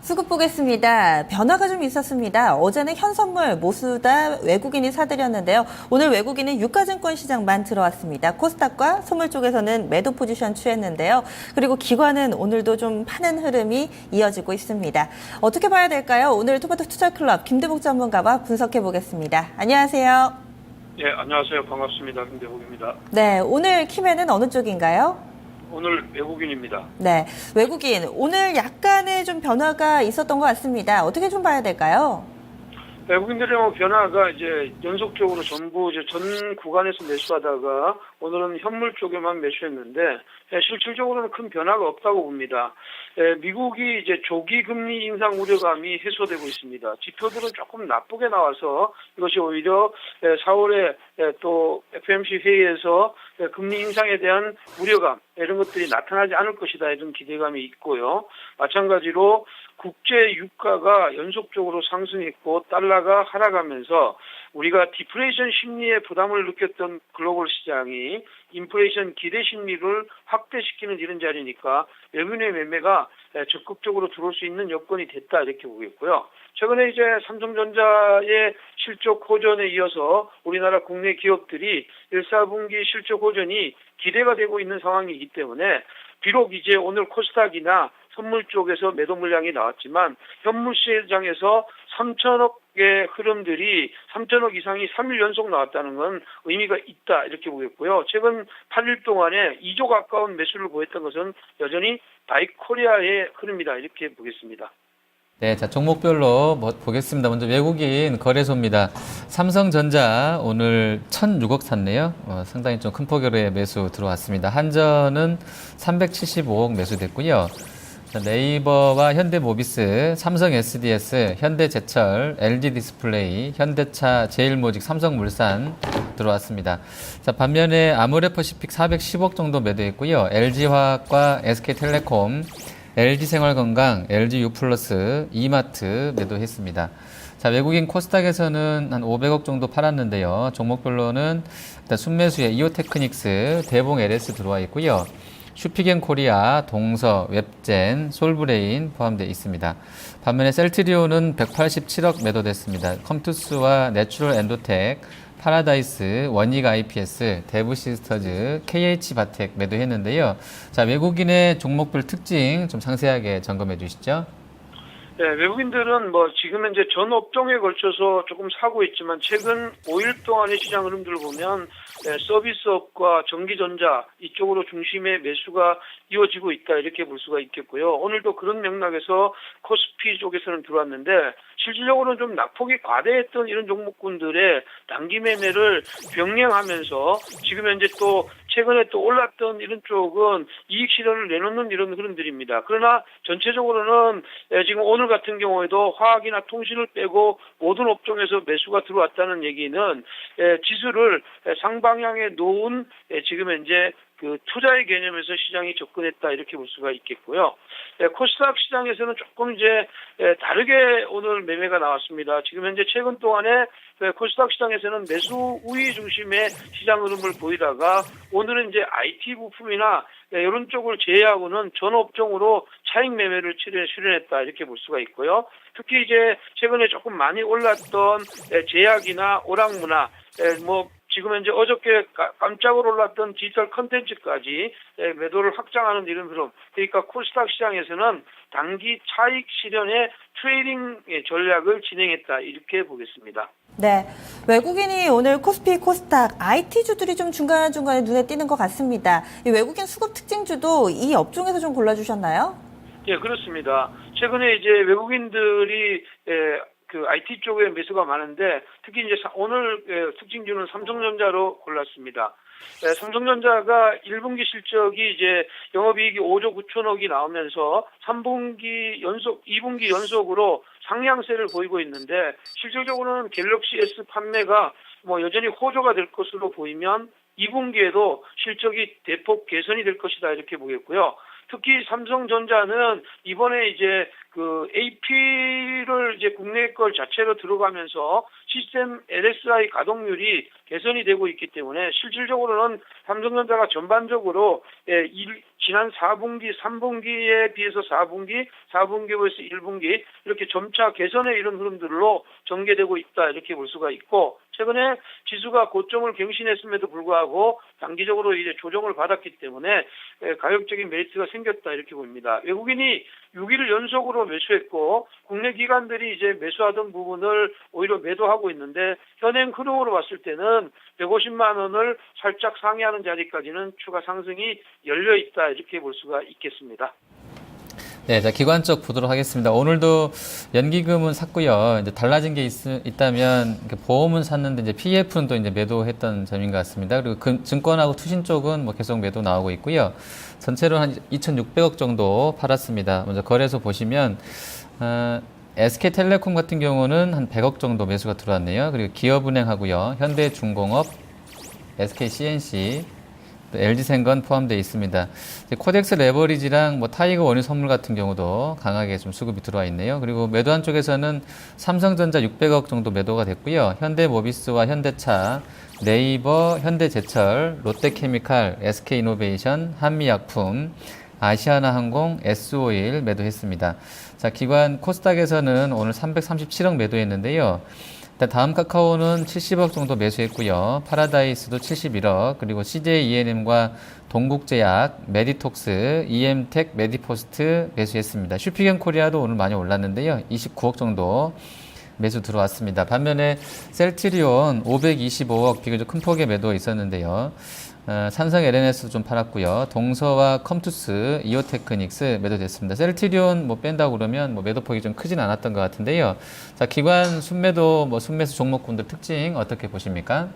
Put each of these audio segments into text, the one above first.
수급 보겠습니다. 변화가 좀 있었습니다. 어제는 현선물 모두 다 외국인이 사들였는데요. 오늘 외국인은 유가증권 시장만 들어왔습니다. 코스닥과 선물 쪽에서는 매도 포지션 취했는데요. 그리고 기관은 오늘도 좀 파는 흐름이 이어지고 있습니다. 어떻게 봐야 될까요? 오늘 토마토 투자클럽 김대복 전문가와 분석해 보겠습니다. 안녕하세요. 예, 안녕하세요. 반갑습니다. 김대국입니다. 네, 오늘 키맨은 어느 쪽인가요? 오늘 외국인입니다. 네, 외국인 오늘 약간의 좀 변화가 있었던 것 같습니다. 어떻게 좀 봐야 될까요? 외국인들의 변화가 이제 연속적으로 전부 이제 전 구간에서 매수하다가 오늘은 현물 쪽에만 매수했는데 실질적으로는 큰 변화가 없다고 봅니다. 미국이 이제 조기 금리 인상 우려감이 해소되고 있습니다. 지표들은 조금 나쁘게 나와서 이것이 오히려 4월에 또 FOMC 회의에서 금리 인상에 대한 우려감 이런 것들이 나타나지 않을 것이다 이런 기대감이 있고요. 마찬가지로 국제 유가가 연속적으로 상승했고 달러가 하락하면서 우리가 디플레이션 심리에 부담을 느꼈던 글로벌 시장이 인플레이션 기대 심리를 확대시키는 이런 자리니까 외국인의 매매가 적극적으로 들어올 수 있는 여건이 됐다 이렇게 보겠고요. 최근에 이제 삼성전자의 실적 호전에 이어서 우리나라 국내 기업들이 1, 4분기 실적 호전이 기대가 되고 있는 상황이기 때문에 비록 이제 오늘 코스닥이나 선물 쪽에서 매도 물량이 나왔지만 현물 시장에서 3천억의 흐름들이 3천억 이상이 3일 연속 나왔다는 건 의미가 있다 이렇게 보겠고요. 최근 8일 동안에 2조 가까운 매수를 보였던 것은 여전히 바이코리아의 흐름이다 이렇게 보겠습니다. 네, 자, 종목별로 보겠습니다. 먼저 외국인 거래소입니다. 삼성전자 오늘 1,006억 샀네요. 상당히 좀 큰 폭의 매수 들어왔습니다. 한전은 375억 매수됐고요. 자, 네이버와 현대모비스, 삼성 SDS, 현대제철, LG디스플레이, 현대차, 제일모직, 삼성물산 들어왔습니다. 자, 반면에 아모레퍼시픽 410억 정도 매도했고요. LG화학과 SK텔레콤, LG생활건강, LG유플러스, 이마트 매도했습니다. 자, 외국인 코스닥에서는 한 500억 정도 팔았는데요. 종목별로는 일단 순매수에 이오테크닉스, 대봉 LS 들어와 있고요. 슈피겐코리아, 동서, 웹젠, 솔브레인 포함되어 있습니다. 반면에 셀트리온은 187억 매도됐습니다. 컴투스와 내추럴 엔도텍, 파라다이스, 원익 IPS, 대부시스터즈, KH바텍 매도했는데요. 자, 외국인의 종목별 특징 좀 상세하게 점검해 주시죠. 네, 외국인들은 지금 현재 전 업종에 걸쳐서 조금 사고 있지만 최근 5일 동안의 시장 흐름들을 보면 서비스업과 전기전자 이쪽으로 중심의 매수가 이어지고 있다 이렇게 볼 수가 있겠고요. 오늘도 그런 맥락에서 코스피 쪽에서는 들어왔는데 실질적으로는 좀 낙폭이 과대했던 이런 종목군들의 단기 매매를 병행하면서 지금 현재 또 최근에 또 올랐던 이런 쪽은 이익 실현을 내놓는 이런 흐름들입니다. 그러나 전체적으로는 지금 오늘 같은 경우에도 화학이나 통신을 빼고 모든 업종에서 매수가 들어왔다는 얘기는 지수를 상방향에 놓은 지금 현재 그 투자의 개념에서 시장이 접근했다 이렇게 볼 수가 있겠고요. 코스닥 시장에서는 조금 이제 다르게 오늘 매매가 나왔습니다. 지금 현재 최근 동안에 코스닥 시장에서는 매수 우위 중심의 시장 흐름을 보이다가 오늘은 이제 IT 부품이나 이런 쪽을 제외하고는 전 업종으로 차익 매매를 실현했다 이렇게 볼 수가 있고요. 특히 이제 최근에 조금 많이 올랐던 제약이나 오락문화 지금 현재 어저께 깜짝으로 올랐던 디지털 컨텐츠까지 매도를 확장하는 이런 흐름. 그러니까 코스닥 시장에서는 단기 차익 실현의 트레이딩 전략을 진행했다 이렇게 보겠습니다. 네, 외국인이 오늘 코스피, 코스닥, IT주들이 좀 중간중간에 눈에 띄는 것 같습니다. 이 외국인 수급 특징주도 이 업종에서 좀 골라주셨나요? 예, 그렇습니다. 최근에 이제 외국인들이 그 IT 쪽에 매수가 많은데 특히 이제 오늘 특징주는 삼성전자로 골랐습니다. 삼성전자가 1분기 실적이 이제 영업이익이 5조 9천억이 나오면서 3분기 연속, 2분기 연속으로 상향세를 보이고 있는데 실질적으로는 갤럭시 S 판매가 여전히 호조가 될 것으로 보이면 2분기에도 실적이 대폭 개선이 될 것이다 이렇게 보겠고요. 특히 삼성전자는 이번에 이제 그 AP를 이제 국내 걸 자체로 들어가면서 시스템 LSI 가동률이 개선이 되고 있기 때문에 실질적으로는 삼성전자가 전반적으로 지난 4분기, 3분기에 비해서 4분기에 비해서 1분기 이렇게 점차 개선의 이런 흐름들로 전개되고 있다 이렇게 볼 수가 있고 최근에 지수가 고점을 경신했음에도 불구하고 단기적으로 이제 조정을 받았기 때문에 가격적인 메리트가 생겼다 이렇게 봅니다. 외국인이 6일 연속으로 매수했고 국내 기관들이 이제 매수하던 부분을 오히려 매도하고 있는데 현행 흐름으로 봤을 때는 150만 원을 살짝 상회하는 자리까지는 추가 상승이 열려 있다 이렇게 볼 수가 있겠습니다. 네, 자, 기관 쪽 보도록 하겠습니다. 오늘도 연기금은 샀고요. 이제 달라진 게 있다면 보험은 샀는데 이제 PF는 또 이제 매도했던 점인 것 같습니다. 그리고 증권하고 투신 쪽은 뭐 계속 매도 나오고 있고요. 전체로 한 2,600억 정도 팔았습니다. 먼저 거래소 보시면 SK텔레콤 같은 경우는 한 100억 정도 매수가 들어왔네요. 그리고 기업은행하고요, 현대중공업, SKCNC, LG생건 포함되어 있습니다. 코덱스 레버리지랑 뭐 타이거 원유 선물 같은 경우도 강하게 좀 수급이 들어와 있네요. 그리고 매도한 쪽에서는 삼성전자 600억 정도 매도가 됐고요. 현대모비스와 현대차, 네이버, 현대제철, 롯데케미칼, SK이노베이션, 한미약품, 아시아나항공, S오일 매도했습니다. 자, 기관 코스닥에서는 오늘 337억 매도했는데요. 다음 카카오는 70억 정도 매수했고요. 파라다이스도 71억, 그리고 CJ ENM과 동국제약, 메디톡스, EM텍, 메디포스트 매수했습니다. 슈피겐 코리아도 오늘 많이 올랐는데요. 29억 정도 매수 들어왔습니다. 반면에 셀트리온 525억 비교적 큰 폭의 매도 있었는데요. 삼성 LNS도 좀 팔았고요. 동서와 컴투스, 이오테크닉스 매도됐습니다. 셀트리온 뭐 뺀다고 그러면 뭐 매도폭이 좀 크진 않았던 것 같은데요. 자, 기관 순매도 순매수 종목군들 특징 어떻게 보십니까?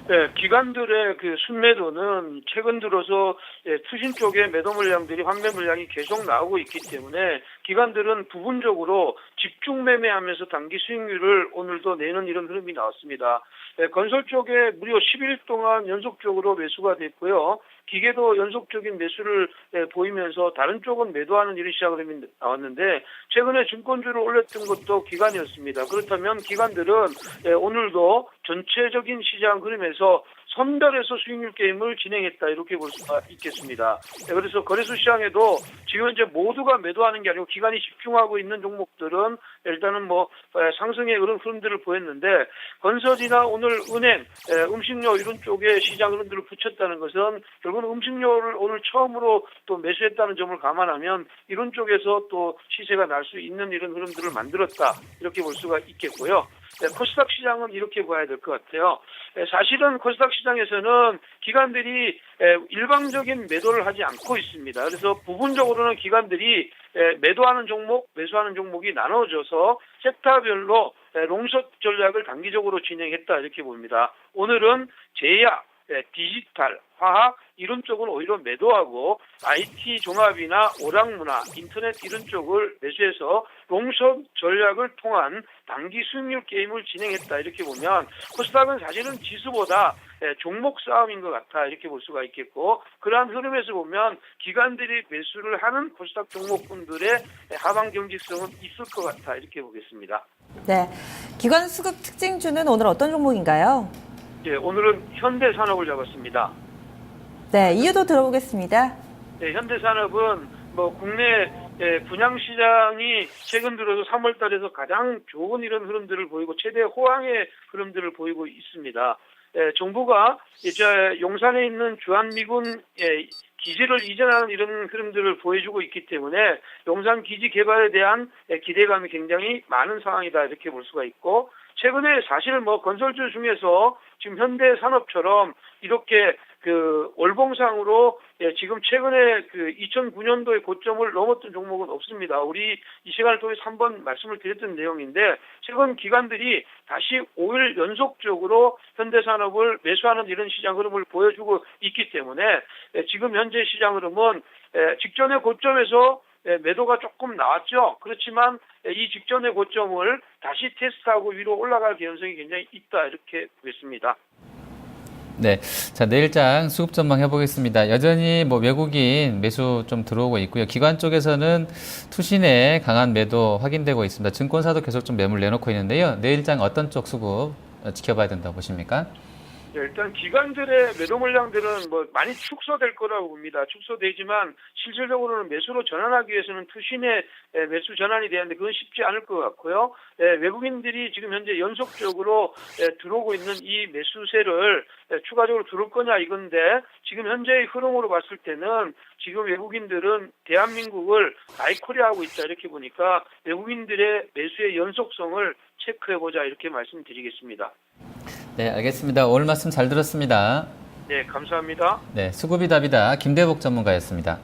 네, 기관들의 그 순매도는 최근 들어서 투신 쪽의 매도 물량들이 환매 물량이 계속 나오고 있기 때문에 기관들은 부분적으로 집중 매매하면서 단기 수익률을 오늘도 내는 이런 흐름이 나왔습니다. 건설 쪽에 무려 10일 동안 연속적으로 매수가 됐고요. 기계도 연속적인 매수를 보이면서 다른 쪽은 매도하는 이런 시장 흐름이 나왔는데 최근에 증권주를 올렸던 것도 기관이었습니다. 그렇다면 기관들은 오늘도 전체적인 시장 흐름에서 선별해서 수익률 게임을 진행했다 이렇게 볼 수가 있겠습니다. 그래서 거래소 시장에도 지금 이제 모두가 매도하는 게 아니고 기관이 집중하고 있는 종목들은 일단은 상승의 그런 흐름들을 보였는데 건설이나 오늘 은행, 음식료 이런 쪽에 시장 흐름들을 붙였다는 것은 결국은 음식료를 오늘 처음으로 또 매수했다는 점을 감안하면 이런 쪽에서 또 시세가 날 수 있는 이런 흐름들을 만들었다 이렇게 볼 수가 있겠고요. 코스닥 시장은 이렇게 봐야 될 것 같아요. 사실은 코스닥 시장에서는 기관들이 일방적인 매도를 하지 않고 있습니다. 그래서 부분적으로는 기관들이 매도하는 종목, 매수하는 종목이 나눠져서 섹터별로 롱숏 전략을 단기적으로 진행했다 이렇게 봅니다. 오늘은 제약, 디지털, 화학 이런 쪽은 오히려 매도하고 IT 종합이나 오락문화, 인터넷 이런 쪽을 매수해서 롱숏 전략을 통한 단기 수익률 게임을 진행했다 이렇게 보면 코스닥은 사실은 지수보다 종목 싸움인 것 같아 이렇게 볼 수가 있겠고 그러한 흐름에서 보면 기관들이 매수를 하는 코스닥 종목군들의 하방 경직성은 있을 것 같아 이렇게 보겠습니다. 네, 기관 수급 특징주는 오늘 어떤 종목인가요? 예, 오늘은 현대산업을 잡았습니다. 네, 이유도 들어보겠습니다. 네, 현대산업은 국내 분양시장이 최근 들어서 3월 달에서 가장 좋은 이런 흐름들을 보이고 최대 호황의 흐름들을 보이고 있습니다. 정부가 이제 용산에 있는 주한미군 기지를 이전하는 이런 흐름들을 보여주고 있기 때문에 용산 기지 개발에 대한 기대감이 굉장히 많은 상황이다 이렇게 볼 수가 있고 최근에 사실 건설주 중에서 지금 현대산업처럼 이렇게 월봉상으로 지금 최근에 2009년도의 고점을 넘었던 종목은 없습니다. 우리 이 시간을 통해서 한번 말씀을 드렸던 내용인데 최근 기관들이 다시 5일 연속적으로 현대산업을 매수하는 이런 시장 흐름을 보여주고 있기 때문에 지금 현재 시장 흐름은 직전의 고점에서 매도가 조금 나왔죠. 그렇지만 이 직전의 고점을 다시 테스트하고 위로 올라갈 개연성이 굉장히 있다 이렇게 보겠습니다. 네. 자, 내일장 수급 전망 해보겠습니다. 여전히 뭐 외국인 매수 좀 들어오고 있고요. 기관 쪽에서는 투신의 강한 매도 확인되고 있습니다. 증권사도 계속 좀 매물 내놓고 있는데요. 내일장 어떤 쪽 수급 지켜봐야 된다고 보십니까? 네, 일단 기관들의 매도 물량들은 뭐 많이 축소될 거라고 봅니다. 축소되지만 실질적으로는 매수로 전환하기 위해서는 투신의 매수 전환이 되는데 그건 쉽지 않을 것 같고요. 외국인들이 지금 현재 연속적으로 들어오고 있는 이 매수세를 추가적으로 들어올 거냐 이건데 지금 현재의 흐름으로 봤을 때는 지금 외국인들은 대한민국을 아이코리아하고 있다 이렇게 보니까 외국인들의 매수의 연속성을 체크해보자 이렇게 말씀드리겠습니다. 네, 알겠습니다. 오늘 말씀 잘 들었습니다. 네, 감사합니다. 네, 수급이 답이다. 김대복 전문가였습니다.